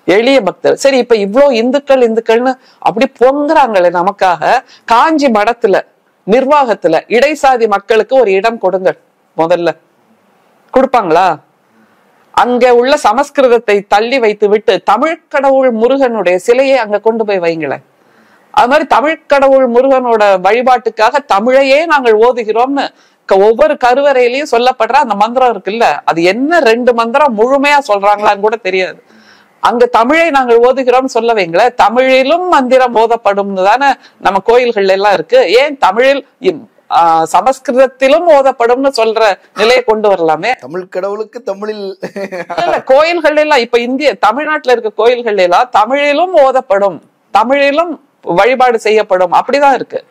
எளிய பக்தர். சரி, இப்ப இவ்வளவு இந்துக்கள்னு அப்படி பொங்குறாங்களே நமக்காக, காஞ்சி மடத்துல நிர்வாகத்துல இடைசாதி மக்களுக்கு ஒரு இடம் கொடுங்க. முதல்ல கொடுப்பாங்களா? அங்க உள்ள சமஸ்கிருதத்தை தள்ளி வைத்து விட்டு தமிழ் கடவுள் முருகனுடைய சிலையை அங்க கொண்டு போய் வைங்களேன். அது மாதிரி தமிழ் கடவுள் முருகனோட வழிபாட்டுக்காக தமிழையே நாங்கள் ஓதுகிறோம்னு ஒவ்வொரு கருவறையிலையும் சொல்லப்படுற அந்த மந்திரம் இருக்குல்ல, அது என்ன 2 மந்திரம் முழுமையா சொல்றாங்களான்னு கூட தெரியாது. அங்க தமிழை நாங்கள் ஓதுகிறோம் சொல்ல வைங்களேன், தமிழிலும் மந்திரம் ஓதப்படும் தானே நம்ம கோயில்கள் எல்லாம் இருக்கு. ஏன் தமிழில் சமஸ்கிருதத்திலும் ஓதப்படும்னு சொல்ற நிலையை கொண்டு வரலாமே. தமிழ் கடவுளுக்கு தமிழில் இல்ல கோயில்கள் எல்லாம் இப்ப தமிழ்நாட்டுல இருக்க கோயில்கள் எல்லாம் தமிழிலும் ஓதப்படும், தமிழிலும் வழிபாடு செய்யப்படும் அப்படிதான் இருக்கு.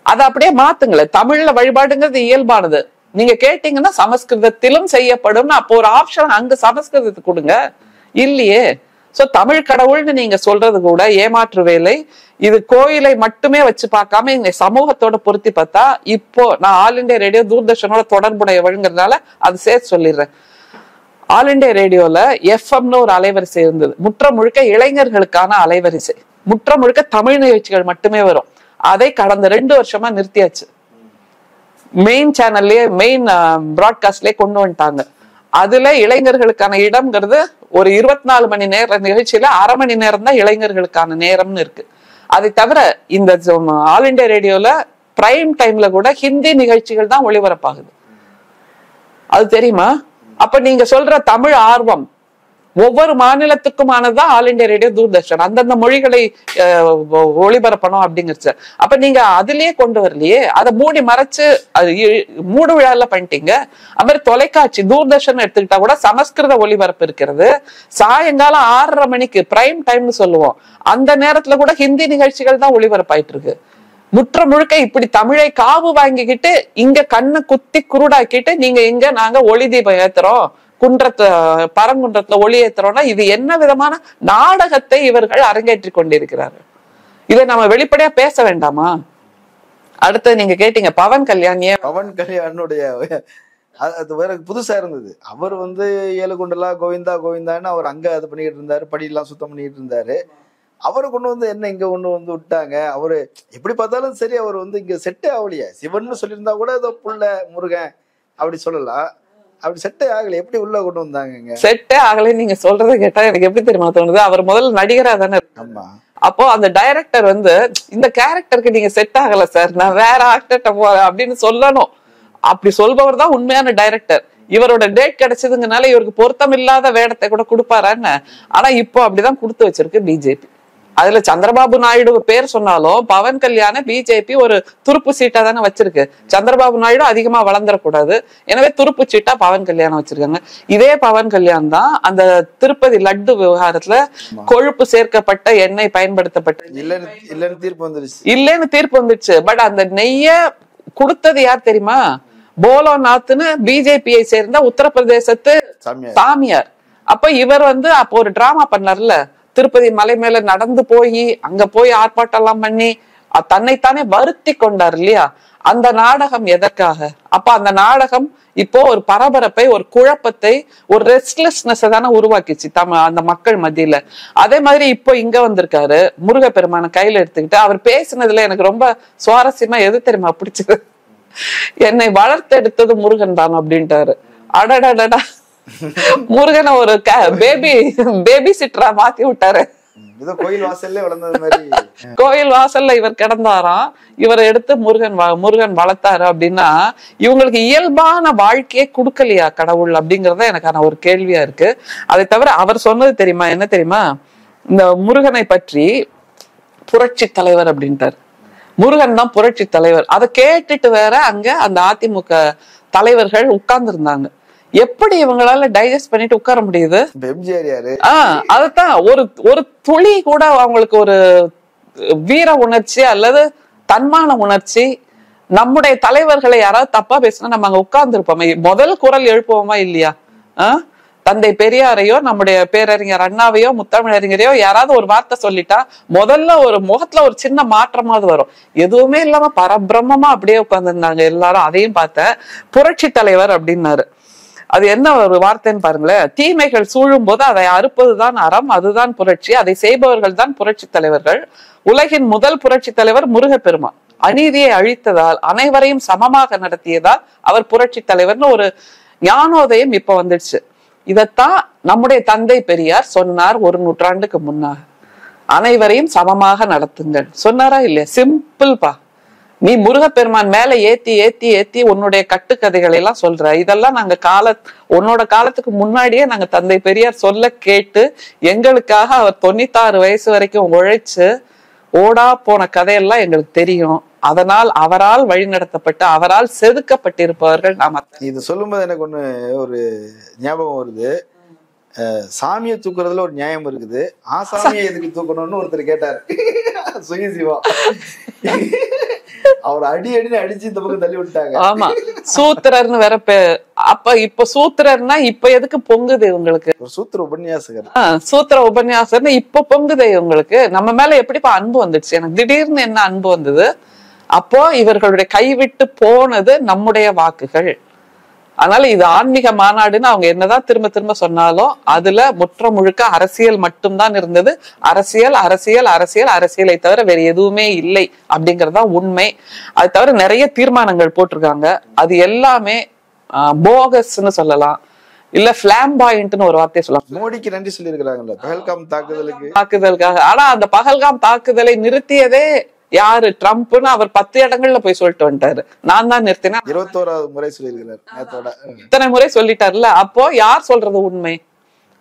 அதை அப்படியே மாத்துங்களேன். தமிழ்ல வழிபாடுங்கிறது இயல்பானது. நீங்க கேட்டீங்கன்னா சமஸ்கிருதத்திலும் செய்யப்படும், அப்போ ஒரு ஆப்ஷன் அங்க சமஸ்கிருதத்துக்கு கொடுங்க. இல்லையே. சோ தமிழ் கடவுள்னு நீங்க சொல்றது கூட ஏமாற்று வேலை. இது கோயிலை மட்டுமே வச்சு பார்க்காம இந்த சமூகத்தோட பொருத்தி பார்த்தா, இப்போ நான் ஆல் இண்டியா ரேடியோ தூர்தர்ஷனோட தொடர்புடையவங்கிறதுனால அது சேர்த்து சொல்லிடுறேன். ஆல் இண்டியா ரேடியோல எஃப்எம்னு ஒரு அலைவரிசை இருந்தது. முற்ற முழுக்க இளைஞர்களுக்கான அலைவரிசை, முற்ற முழுக்க தமிழ் நிகழ்ச்சிகள் மட்டுமே வரும். அதை கடந்த 2 வருஷமா நிறுத்தியாச்சு. மெயின் சேனல்லயே மெயின் பிராட்காஸ்ட்லயே கொண்டு வந்துட்டாங்க. அதுல இளைஞர்களுக்கான இடம்ங்கிறது ஒரு 24 மணி நேர நிகழ்ச்சியில 1/2 மணி நேரம் தான் இளைஞர்களுக்கான நேரம்னு இருக்கு. அதை தவிர இந்த ஆல் இண்டியா ரேடியோல பிரைம் டைம்ல கூட ஹிந்தி நிகழ்ச்சிகள் தான் ஒளிபரப்பாகுது. அது தெரியுமா? அப்ப நீங்க சொல்ற தமிழ் ஆர்வம் ஒவ்வொரு மாநிலத்துக்குமானதான் ஆல் இண்டியா ரேடியோ தூர்தர்ஷன் அந்தந்த மொழிகளை ஒளிபரப்பணும் அப்படிங்கிறது. அப்ப நீங்க அதுலயே கொண்டு வரலையே, அதை மூடி மறைச்சு மூடு விழால பண்ணிட்டீங்க. அது மாதிரி தொலைக்காட்சி தூர்தர்ஷன் எடுத்துக்கிட்டா கூட சமஸ்கிருத ஒளிபரப்பு இருக்கிறது. சாயங்காலம் 6:30 மணிக்கு பிரைம் டைம்னு சொல்லுவோம், அந்த நேரத்துல கூட ஹிந்தி நிகழ்ச்சிகள் தான் ஒளிபரப்பாயிட்டு இருக்கு. முற்ற முழுக்க இப்படி தமிழை காவு வாங்கிக்கிட்டு இங்க கண்ணை குத்தி குருடாக்கிட்டு நீங்க இங்க நாங்க ஒளி தீபம் ஏத்துறோம், பரங்குன்றத்துல ஒளி ஏத்துறோம்னா இது என்ன விதமான நாடகத்தை இவர்கள் அரங்கேற்றி கொண்டிருக்கிறார்கள்? இதை நம்ம வெளிப்படையா பேச வேண்டாமா? அடுத்து நீங்க கேட்டீங்க பவன் கல்யாண். பவன் கல்யாணுடைய அது வேற புதுசா இருந்தது. அவர் 7 குண்டலா கோவிந்தா கோவிந்தான்னு அவர் அங்க அது பண்ணிக்கிட்டு இருந்தாரு, படியெல்லாம் சுத்தம் பண்ணிக்கிட்டு இருந்தாரு. அவரை கொண்டு என்ன இங்க கொண்டு விட்டாங்க. அவரு எப்படி பார்த்தாலும் சரி, அவர் இங்க செட்டே ஆகலையே. சிவன் சொல்லியிருந்தா கூட ஏதோ புள்ள முருகன் அப்படி சொல்லலாம். அப்படி செட்டே ஆகல, எப்படி உள்ள கொண்டு வந்தாங்க? செட்டே ஆகல நீங்க சொல்றதை கேட்டா எனக்கு எப்படி தெரியுமா தோணுது, அவர் முதல்ல நடிகரா தானே. ஆமா. அப்போ அந்த டைரக்டர் இந்த கேரக்டருக்கு நீங்க செட் ஆகல சார், நான் வேற ஆக்டர்ட்ட போறேன் அப்படின்னு சொல்லணும். அப்படி சொல்பவர் தான் உண்மையான டைரக்டர். இவரோட டேட் கிடைச்சதுங்கனால இவருக்கு பொருத்தம் இல்லாத வேடத்தை கூட கொடுப்பாரான்னு. ஆனா இப்போ அப்படிதான் கொடுத்து வச்சிருக்கு பிஜேபி. அதுல சந்திரபாபு நாயுடு பேர் சொன்னாலும் பவன் கல்யாண பிஜேபி ஒரு துருப்பு சீட்டா தானே வச்சிருக்கு. சந்திரபாபு நாயுடு அதிகமா வளர்ந்துடக்கூடாது, எனவே துருப்பு சீட்டா பவன் கல்யாணம் வச்சிருக்காங்க. இதே பவன் கல்யாண் தான் அந்த திருப்பதி லட்டு விவகாரத்துல கொழுப்பு சேர்க்கப்பட்ட எண்ணெய் பயன்படுத்தப்பட்ட இல்லன்னு தீர்ப்பு வந்துருச்சு. பட் அந்த நெய்ய கொடுத்தது யார் தெரியுமா? போலோநாத்னு பிஜேபியை சேர்ந்த உத்தரப்பிரதேசத்து சாமியார். அப்ப இவர் அப்போ ஒரு டிராமா பண்ணார்ல, திருப்பதி மலை மேல நடந்து போய் அங்க போய் ஆர்ப்பாட்டம் எல்லாம் பண்ணி தன்னைத்தானே வருத்தி கொண்டார் இல்லையா? அந்த நாடகம் எதற்காக? அப்ப அந்த நாடகம் இப்போ ஒரு பரபரப்பை, ஒரு குழப்பத்தை, ஒரு ரெஸ்ட்லெஸ்னஸ் தானே உருவாக்கிச்சு அந்த மக்கள் மத்தியில. அதே மாதிரி இப்போ இங்க வந்திருக்காரு, முருகப்பெருமான கையில எடுத்துக்கிட்டு அவர் பேசினதுல எனக்கு ரொம்ப சுவாரஸ்யமா எது தெரியுமா பிடிச்சது? என்னை வளர்த்தெடுத்தது முருகன் தான் அப்படின்ட்டாரு. அடடடடா, முருகனை ஒரு பேபி சிட்டரா மாத்தி விட்டாரு. கோயில் வாசல்ல இவர் கிடந்தாராம், இவரை எடுத்து முருகன் வளர்த்தாரு. அப்படின்னா இவங்களுக்கு இயல்பான வாழ்க்கையே கொடுக்கலையா கடவுள் அப்படிங்கறத எனக்கான ஒரு கேள்வியா இருக்கு. அதை தவிர அவர் சொன்னது தெரியுமா, என்ன தெரியுமா? இந்த முருகனை பற்றி புரட்சி தலைவர் அப்படின்ட்டாரு. முருகன் தான் புரட்சி தலைவர். அதை கேட்டுட்டு வேற அங்க அந்த அதிமுக தலைவர்கள் உட்கார்ந்து இருந்தாங்க. எப்படி இவங்களால டைஜஸ்ட் பண்ணிட்டு உட்கார முடியுது? அதுதான் ஒரு துளி கூட அவங்களுக்கு ஒரு வீர உணர்ச்சி அல்லது தன்மான உணர்ச்சி. நம்முடைய தலைவர்களை யாராவது தப்பா பேசினா நம்ம அங்க உட்கார்ந்து இருப்போமே, முதல் குரல் எழுப்புவோமா இல்லையா? தந்தை பெரியாரையோ நம்முடைய பேரறிஞர் அண்ணாவையோ முத்தமிழறிஞரையோ யாராவது ஒரு வார்த்தை சொல்லிட்டா முதல்ல ஒரு முகத்துல ஒரு சின்ன மாற்றமாவது வரும். எதுவுமே இல்லாம பரபிரம்மமா அப்படியே உட்கார்ந்துருந்தாங்க எல்லாரும். அதையும் பார்த்தேன். புரட்சி தலைவர் அப்படின்னாரு. அது என்ன ஒரு வார்த்தைன்னு பாருங்களேன். தீமைகள் சூழும் போது அதை அறுப்பதுதான் அறம், அதுதான் புரட்சி, அதை செய்பவர்கள் தான் புரட்சி தலைவர்கள். உலகின் முதல் புரட்சி தலைவர் முருகப்பெருமான். அநீதியை அழித்ததால், அனைவரையும் சமமாக நடத்தியதால் அவர் புரட்சி தலைவர்னு ஒரு ஞானோதயம் இப்ப வந்துடுச்சு. இதத்தான் நம்முடைய தந்தை பெரியார் சொன்னார் 1 நூற்றாண்டுக்கு முன்னாக. அனைவரையும் சமமாக நடத்துங்கள் சொன்னாரா இல்லையா? சிம்பிள் பா. நீ முருகப்பெருமான் மேல ஏத்தி ஏத்தி ஏத்தி உன்னுடைய கட்டுக்கதைகளை எல்லாம் சொல்ற. இதெல்லாம் நாங்க உன்னோட காலத்துக்கு முன்னாடியே நாங்க தந்தை பெரியார் சொல்ல கேட்டு எங்களுக்காக அவர் 96 வயசு வரைக்கும் உழைச்சு ஓடா போன கதையெல்லாம் எங்களுக்கு தெரியும். அதனால் அவரால் வழிநடத்தப்பட்டு அவரால் செதுக்கப்பட்டிருப்பவர்கள் நாம. இது சொல்லும்போது எனக்கு ஒண்ணு ஒரு ஞாபகம் வருது. சாமியை தூக்குறதுல ஒரு நியாயம் இருக்குது, ஆசாமியை எதுக்கு தூக்கணும்னு ஒருத்தர் கேட்டாரு. சுயசிவா அவர் அடின்னு அடிச்சு இந்த பக்கம் தள்ளி விட்டாங்க. ஆமா, சூத்திரர்னு வேற இப்ப சூத்திரர்னா இப்ப எதுக்கு பொங்குது உங்களுக்கு? ஒரு சூத்திர உபன்யாசகர், சூத்திர உபன்யாசர்னு இப்ப பொங்குது உங்களுக்கு. நம்ம மேல எப்படிப்பா அன்பு வந்துடுச்சு? எனக்கு திடீர்னு என்ன அன்பு வந்தது? அப்போ இவர்களுடைய கைவிட்டு போனது நம்முடைய வாக்குகள். அதனால இது ஆன்மீக மாநாடுன்னு அவங்க என்னதான் திரும்ப திரும்ப சொன்னாலும் அதுல முற்ற முழுக்க அரசியல் மட்டும்தான் இருந்தது. அரசியல் அரசியல் அரசியல் அரசியலை தவிர வேற எதுவுமே இல்லை அப்படிங்கறதா உண்மை. அது தவிர நிறைய தீர்மானங்கள் போட்டிருக்காங்க. அது எல்லாமே போகஸ்ன்னு சொல்லலாம், இல்ல பிளாம்பாயிண்ட்னு ஒரு வார்த்தையை சொல்லலாம். மோடிக்கு நன்றி சொல்லி இருக்கிறாங்கல்ல பஹல்காம் தாக்குதலுக்காக. ஆனா அந்த பஹல்காம் தாக்குதலை நிறுத்தியதே யாரு? ட்ரம்ப்னு அவர் 10 இடங்கள்ல போய் சொல்லிட்டு வந்துட்டாரு. நான் தான் நிறுத்தினேன் 21வது முறை சொல்லியிருக்கிறார். இத்தனை முறை சொல்லிட்டாருல. அப்போ யார் சொல்றது உண்மை?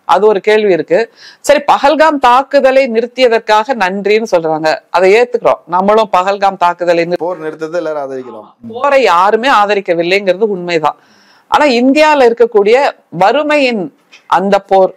அது ஒரு கேள்வி இருக்கு. சரி, பஹல்காம் தாக்குதலை நிறுத்தியதற்காக நன்றின்னு சொல்றாங்க, அதை ஏத்துக்கிறோம். நம்மளும் பஹல்காம் தாக்குதலை போர் நிறுத்தத்தை எல்லாரும் ஆதரிக்கிறோம். போரை யாருமே ஆதரிக்கவில்லைங்கிறது உண்மைதான். ஆனா இந்தியால இருக்கக்கூடிய வறுமையின் அந்த போர்,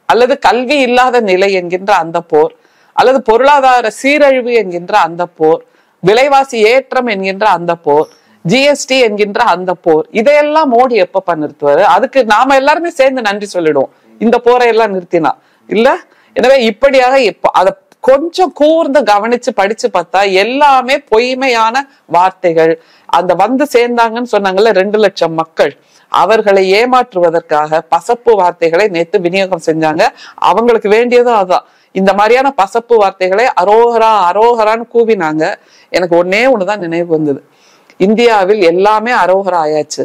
அல்லது கல்வி இல்லாத நிலை என்கின்ற அந்த போர், அல்லது பொருளாதார சீரழிவு என்கின்ற அந்த போர், விலைவாசி ஏற்றம் என்கின்ற அந்த போர், ஜிஎஸ்டி என்கின்ற அந்த போர், இதையெல்லாம் மோடி எப்ப நிறுத்துவாரு? அதுக்கு நாம எல்லாருமே சேர்ந்து நன்றி சொல்லிடுவோம் இந்த போரை எல்லாம் நிறுத்தினா இல்ல. எனவே இப்படியாக அத கொஞ்சம் கூர்ந்து கவனிச்சு படிச்சு பார்த்தா எல்லாமே பொய்மையான வார்த்தைகள். அந்த வந்து சேர்ந்தாங்கன்னு சொன்னாங்கல்ல 2 லட்சம் மக்கள், அவர்களை ஏமாற்றுவதற்காக பசப்பு வார்த்தைகளை நேத்து விநியோகம் செஞ்சாங்க. அவங்களுக்கு வேண்டியதும் அதான். இந்த மாதிரியான பசப்பு வார்த்தைகளை அரோகரா அரோகரான்னு கூவினாங்க. எனக்கு ஒண்ணுதான் நினைவு வந்தது. இந்தியாவில் எல்லாமே அரோகரா ஆயாச்சு.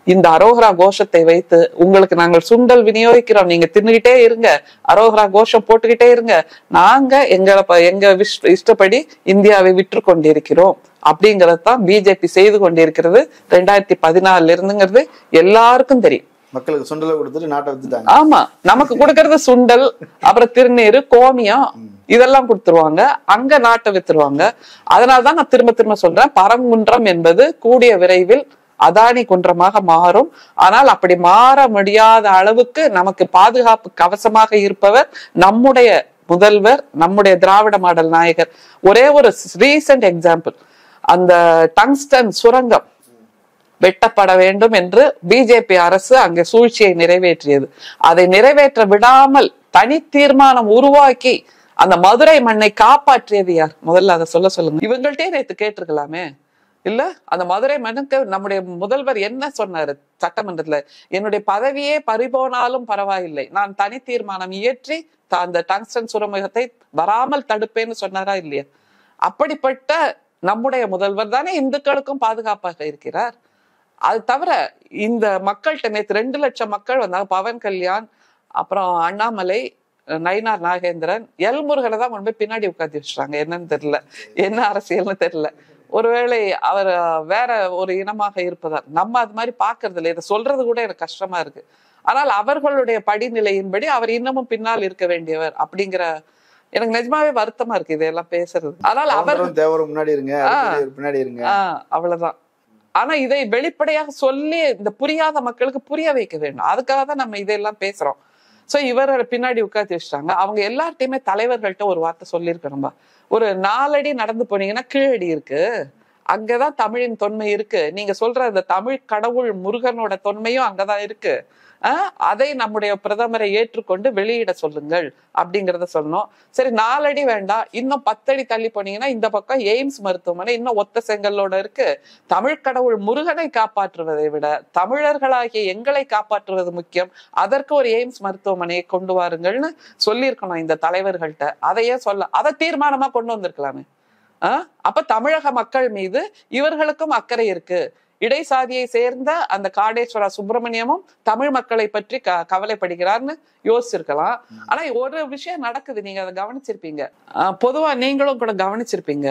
இந்த அரோகரா கோஷத்தை வைத்து உங்களுக்கு நாங்கள் சுண்டல் விநியோகிக்கிறோம், நீங்க தின்னுகிட்டே இருங்க, அரோகரா கோஷம் போட்டுக்கிட்டே இருங்க, நாங்க எங்க இஷ்டப்படி இந்தியாவை விற்று கொண்டிருக்கிறோம் அப்படிங்கறதான் பிஜேபி செய்து கொண்டிருக்கிறது 2014 இருந்துங்கிறது எல்லாருக்கும் தெரியும். மக்களுக்கு சுண்டலை கொடுத்துட்டு நாட்டை வித்துட்டாங்க. ஆமா, நமக்கு கொடுக்கறது சுண்டல், அப்புறம் திருநீரு, கோமியம் இதெல்லாம் கொடுத்துருவாங்க, அங்க நாட்டை வித்துருவாங்க. அதனாலதான் நான் திரும்ப திரும்ப சொல்றேன், பரங்குன்றம் என்பது கூடிய விரைவில் அதானி குன்றமாக மாறும். ஆனால் அப்படி மாற முடியாத அளவுக்கு நமக்கு பாதுகாப்பு கவசமாக இருப்பவர் நம்முடைய முதல்வர், நம்முடைய திராவிட மாடல் நாயகர். ஒரே ஒரு ரீசன்ட் எக்ஸாம்பிள், அந்த டங்ஸ்டன் சுரங்கம் வெட்டப்பட வேண்டும் என்று பிஜேபி அரசு அங்கே சூழ்ச்சியை நிறைவேற்றியது. அதை நிறைவேற்ற விடாமல் தனி தீர்மானம் உருவாக்கி அந்த மதுரை மண்ணை காப்பாற்றியது யார்? முதல்ல அதை சொல்லுங்க. இவங்கள்ட்டே நேற்று கேட்டிருக்கலாமே இல்ல? அந்த மதுரை மண்ணுக்கு நம்முடைய முதல்வர் என்ன சொன்னாரு சட்டமன்றத்துல? என்னுடைய பதவியே பறிபோனாலும் பரவாயில்லை, நான் தனி தீர்மானம் இயற்றி அந்த டங்ஸ்டன் சுரங்கத்தை வராமல் தடுப்பேன்னு சொன்னாரா இல்லையா? அப்படிப்பட்ட நம்முடைய முதல்வர் தானே இந்துக்களுக்கும் பாதுகாப்பாக இருக்கிறார். அது தவிர இந்த மக்கள்கிட்ட நேற்று 2 லட்சம் மக்கள் வந்தாங்க. பவன் கல்யாண், அப்புறம் அண்ணாமலை, நயினார் நாகேந்திரன், முருகனை தான் கொண்டு போய் பின்னாடி உட்காந்து வச்சுட்டாங்க. என்னன்னு தெரியல, என்ன அரசியல்னு தெரியல. ஒருவேளை அவர் வேற ஒரு இனமாக இருப்பதால் நம்ம அது மாதிரி பாக்குறது இல்லை. இதை சொல்றது கூட எனக்கு கஷ்டமா இருக்கு. ஆனால் அவர்களுடைய படிநிலையின்படி அவர் இன்னமும் பின்னால் இருக்க வேண்டியவர் அப்படிங்கிற எனக்கு நிஜமாவே வருத்தமா இருக்கு இதெல்லாம் பேசுறது. ஆனால் அவர் அவ்வளவுதான். ஆனா இதை வெளிப்படையாக சொல்லி இந்த புரியாத மக்களுக்கு புரிய வைக்க வேண்டும். அதுக்காக தான் நம்ம இதெல்லாம் பேசுறோம். சோ இவரை பின்னாடி உட்காந்து வச்சுட்டாங்க. அவங்க எல்லார்ட்டையுமே தலைவர்கள்ட்ட ஒரு வார்த்தை சொல்லியிருக்கணும்பா. ஒரு 4 அடி நடந்து போனீங்கன்னா கீழடி இருக்கு, அங்கதான் தமிழின் தொன்மை இருக்கு. நீங்க சொல்ற அந்த தமிழ் கடவுள் முருகனோட தொன்மையும் அங்கதான் இருக்கு. அதை நம்முடைய பிரதமரை ஏற்றுக்கொண்டு வெளியிட சொல்லுங்கள் அப்படிங்கிறத சொல்லணும். சரி, 4 அடி வேண்டாம், இன்னும் 10 அடி தள்ளி போனீங்கன்னா இந்த பக்கம் எய்ம்ஸ் மருத்துவமனை இன்னும் ஒத்த செங்கல்லோட இருக்கு. தமிழ் கடவுள் முருகனை காப்பாற்றுவதை விட தமிழர்களாகிய எங்களை காப்பாற்றுவது முக்கியம், அதற்கு ஒரு எய்ம்ஸ் மருத்துவமனையை கொண்டு வாருங்கள்னு சொல்லியிருக்கணும் இந்த தலைவர்கள்ட்ட. அதையே அதை தீர்மானமா கொண்டு வந்திருக்கலாமே. அப்ப தமிழக மக்கள் மீது இவர்களுக்கும் அக்கறை இருக்கு. இடைசாதியை சேர்ந்த அந்த காடேஸ்வரா சுப்பிரமணியமும் தமிழ் மக்களை பற்றி கவலைப்படுகிறார்னு யோசிச்சிருக்கலாம். ஆனா ஒரு விஷயம் நடக்குது, நீங்க அதை கவனிச்சிருப்பீங்க, பொதுவா நீங்களும் கூட கவனிச்சிருப்பீங்க.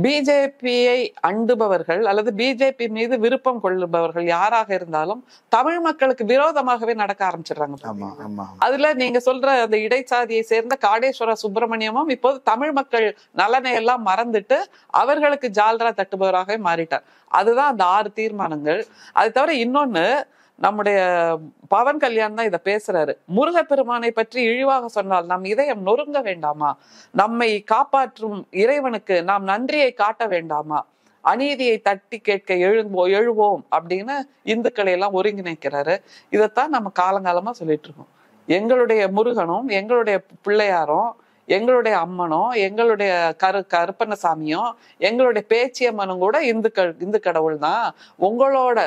பிஜேபியை அண்டுபவர்கள் அல்லது பிஜேபி மீது விருப்பம் கொள்ளுபவர்கள் யாராக இருந்தாலும் தமிழ் மக்களுக்கு விரோதமாகவே நடக்க ஆரம்பிச்சிடுறாங்க. அதுல நீங்க சொல்ற அந்த இடைச்சாதியை சேர்ந்த காடேஸ்வர சுப்பிரமணியமும் இப்போது தமிழ் மக்கள் நலனை எல்லாம் மறந்துட்டு அவர்களுக்கு ஜால்ரா தட்டுபவராகவே மாறிட்டார். அதுதான் அந்த 6 தீர்மானங்கள். அது தவிர இன்னொன்னு, நம்முடைய பவன் கல்யாண் தான் இதை பேசுறாரு. முருகப்பெருமானை பற்றி இழிவாக சொன்னால் நம் இதயம் நொறுங்க வேண்டாமா? நம்மை காப்பாற்றும் இறைவனுக்கு நாம் நன்றியை காட்ட வேண்டாமா? அநீதியை தட்டி கேட்க எழுவோம் அப்படின்னு இந்துக்களை எல்லாம் ஒருங்கிணைக்கிறாரு. இதைத்தான் நம்ம காலங்காலமா சொல்லிட்டு இருக்கோம். எங்களுடைய முருகனும் எங்களுடைய பிள்ளையாரும் எங்களுடைய அம்மனும் எங்களுடைய கருப்பண்ணசாமியும் எங்களுடைய பேச்சியம்மனும் கூட இந்து கடவுள் தான். உங்களோட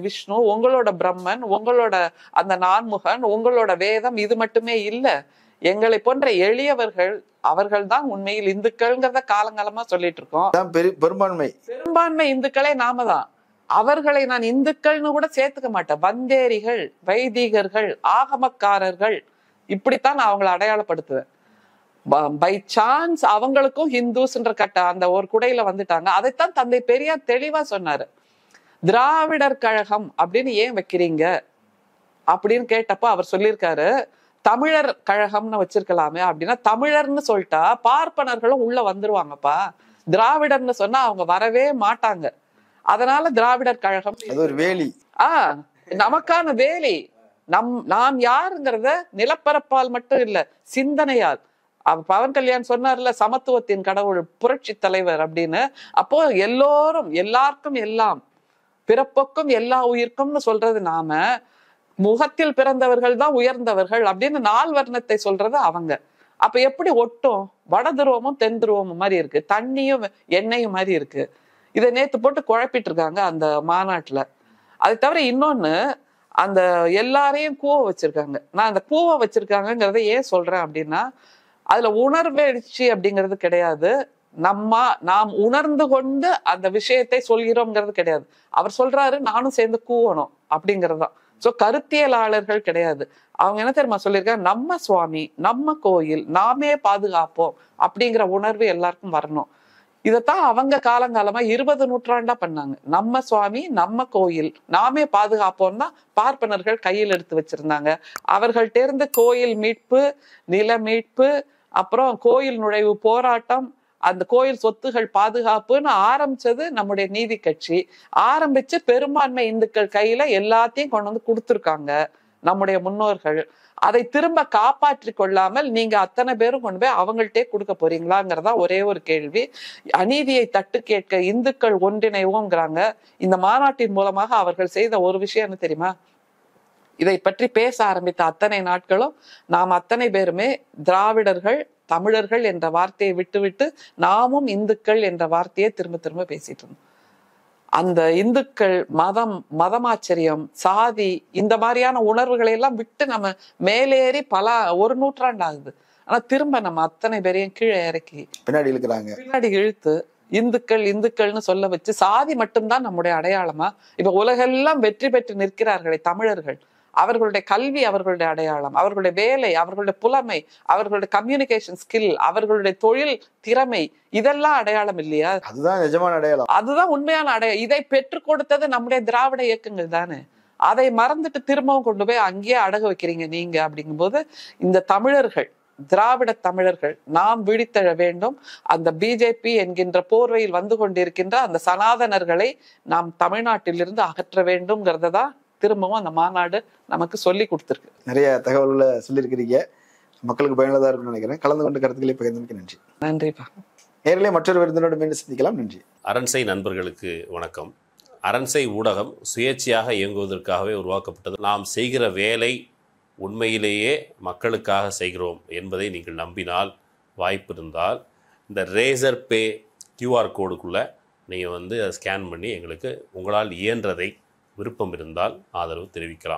விஷ்ணு, உங்களோட பிரம்மன், உங்களோட அந்த நான்முகன், உங்களோட வேதம் இது மட்டுமே இல்லை. எங்களை போன்ற எளியவர்கள் அவர்கள் தான் உண்மையில் இந்துக்கள்ங்கிறத காலங்காலமா சொல்லிட்டு இருக்கோம். பெரும்பான்மை இந்துக்களே நாம தான். அவர்களை நான் இந்துக்கள்னு கூட சேர்த்துக்க மாட்டேன். வந்தேரிகள், வைதிகர்கள், ஆகமக்காரர்கள், இப்படித்தான் நான் அவங்களை அடையாளப்படுத்துவேன். பை சான்ஸ் அவங்களுக்கும் ஹிந்துஸ்ன்ற அந்த ஒரு குடையில வந்துட்டாங்க. அதைத்தான் தந்தை பெரியார் தெளிவா சொன்னாரு. திராவிடர் கழகம் அப்படின்னு ஏன் வைக்கிறீங்க அப்படின்னு கேட்டப்ப அவர் சொல்லியிருக்காரு, தமிழர் கழகம்னு வச்சிருக்கலாமே. அப்படின்னா தமிழர்னு சொல்லிட்டா பார்ப்பனர்களும் உள்ள வந்துருவாங்கப்பா. திராவிடர்னு சொன்னா அவங்க வரவே மாட்டாங்க. அதனால திராவிடர் கழகம் ஒரு வேலி. நமக்கான வேலி. நாம் யாருங்கிறத நிலப்பரப்பால் மட்டும் இல்ல, சிந்தனையால். பவன் கல்யாண் சொன்னார்ல, சமத்துவத்தின் கடவுள், புரட்சி தலைவர் அப்படின்னு. அப்போ எல்லோரும், எல்லாருக்கும் எல்லாம், பிறப்புக்கும் எல்லா உயிர்க்கும்னு சொல்றது நாம. முகத்தில் பிறந்தவர்கள் தான் உயர்ந்தவர்கள் அப்படின்னு 4 வர்ணத்தை சொல்றது அவங்க. அப்ப எப்படி ஒட்டும்? வட துருவமும் தென் துருவமும் மாதிரி இருக்கு, தண்ணியும் எண்ணெயும் மாதிரி இருக்கு. இதை நேத்து போட்டு குழப்பிட்டு இருக்காங்க அந்த மாநாட்டுல. அது தவிர இன்னொன்னு, அந்த எல்லாரையும் கூவ வச்சிருக்காங்க. நான் அந்த கூவ வச்சிருக்காங்கிறத ஏன் சொல்றேன் அப்படின்னா, அதுல உணர்வெழுச்சி அப்படிங்கிறது கிடையாது. நாம் உணர்ந்து கொண்டு அந்த விஷயத்தை சொல்கிறோம்ங்கிறது கிடையாது. அவர் சொல்றாரு நானும் சேர்ந்து கூவணும் அப்படிங்கறதுதான். சோ கருத்தியலாளர்கள் கிடையாது. அவங்க என்ன தெரியுமா சொல்லியிருக்காங்க, நம்ம சுவாமி, நம்ம கோயில், நாமே பாதுகாப்போம் அப்படிங்கிற உணர்வு எல்லாருக்கும் வரணும். இதைத்தான் அவங்க காலங்காலமா 20 நூற்றாண்டா பண்ணாங்க. நம்ம சுவாமி, நம்ம கோயில், நாமே பாதுகாப்போம் தான் பார்ப்பனர்கள் கையில் எடுத்து வச்சிருந்தாங்க. அவர்கள்ட்ட இருந்து கோயில் மீட்பு, நில மீட்பு, அப்புறம் கோயில் நுழைவு போராட்டம், அந்த கோயில் சொத்துகள் பாதுகாப்புன்னு ஆரம்பிச்சது நம்முடைய நீதி கட்சி. ஆரம்பிச்சு பெரும்பான்மை இந்துக்கள் கையில எல்லாத்தையும் கொண்டு வந்து கொடுத்துருக்காங்க நம்முடைய முன்னோர்கள். அதை திரும்ப காப்பாற்றி கொள்ளாமல் நீங்க அத்தனை பேரும் கொண்டு போய் அவங்கள்ட்டே கொடுக்க போறீங்களாங்கிறதா ஒரே ஒரு கேள்வி. அநீதியை தட்டு கேட்க இந்துக்கள் ஒன்றிணைவோங்கிறாங்க. இந்த மாநாட்டின் மூலமாக அவர்கள் செய்த ஒரு விஷயம் என்ன தெரியுமா? இதை பற்றி பேச ஆரம்பித்த அத்தனை நாட்களும் நாம் அத்தனை பேருமே திராவிடர்கள், தமிழர்கள் என்ற வார்த்தையை விட்டுவிட்டு நாமும் இந்துக்கள் என்ற வார்த்தையை திரும்ப திரும்ப பேசிட்டு இருந்தோம். அந்த இந்துக்கள், மதமாச்சரியம், சாதி, இந்த மாதிரியான உணர்வுகளை எல்லாம் விட்டு நம்ம மேலேறி ஒரு நூற்றாண்டு ஆகுது. ஆனா திரும்ப நம்ம அத்தனை பேரையும் கீழே இறக்கி பின்னாடி இழுத்து இந்துக்கள்னு சொல்ல வச்சு, சாதி மட்டும்தான் நம்முடைய அடையாளமா? இப்ப உலகெல்லாம் வெற்றி பெற்று நிற்கிறார்களே தமிழர்கள், அவர்களுடைய கல்வி அவர்களுடைய அடையாளம், அவர்களுடைய வேலை, அவர்களுடைய புலமை, அவர்களுடைய கம்யூனிகேஷன் ஸ்கில், அவர்களுடைய தொழில் திறமை, இதெல்லாம் அடையாளம் இல்லையா? அதுதான் நிஜமான அடையாளம், அதுதான் உண்மையான அடையாளம். இதை பெற்றுக் கொடுத்தது நம்முடைய திராவிட இயக்கங்கள் தானே. அதை மறந்துட்டு திரும்பவும் கொண்டு போய் அங்கேயே அடகு வைக்கிறீங்க நீங்க. அப்படிங்கும்போது இந்த தமிழர்கள், திராவிட தமிழர்கள் நாம் விழித்தெழ வேண்டும். அந்த பிஜேபி என்கின்ற போர்வையில் வந்து கொண்டிருக்கின்ற அந்த சனாதனர்களை நாம் தமிழ்நாட்டிலிருந்து அகற்ற வேண்டும்ங்கிறதான் திரும்பவும் அந்த மாநாடு நமக்கு சொல்லி கொடுத்துருக்கு. நிறைய தகவல்களை சொல்லியிருக்கிறீங்க, மக்களுக்கு பயனுள்ளதா இருக்கும்னு நினைக்கிறேன். கலந்து கொண்டு கருத்துக்களை பகிர்ந்தமைக்கு நன்றி. நன்றிப்பா. நேரிலே மற்றொரு விருந்தினோடு மீண்டும் சந்திக்கலாம். நன்றி. அரண்சை நண்பர்களுக்கு வணக்கம். அரண்சை ஊடகம் சுயேட்சையாக இயங்குவதற்காகவே உருவாக்கப்பட்டது. நாம் செய்கிற வேலை உண்மையிலேயே மக்களுக்காக செய்கிறோம் என்பதை நீங்கள் நம்பினால், வாய்ப்பு இருந்தால் இந்த ரேசர் பே கியூஆர் கோடுக்குள்ளே நீங்கள் அதை ஸ்கேன் பண்ணி எங்களுக்கு உங்களால் இயன்றதை, விருப்பம் இருந்தால் ஆதரவு தெரிவிக்கலாம்.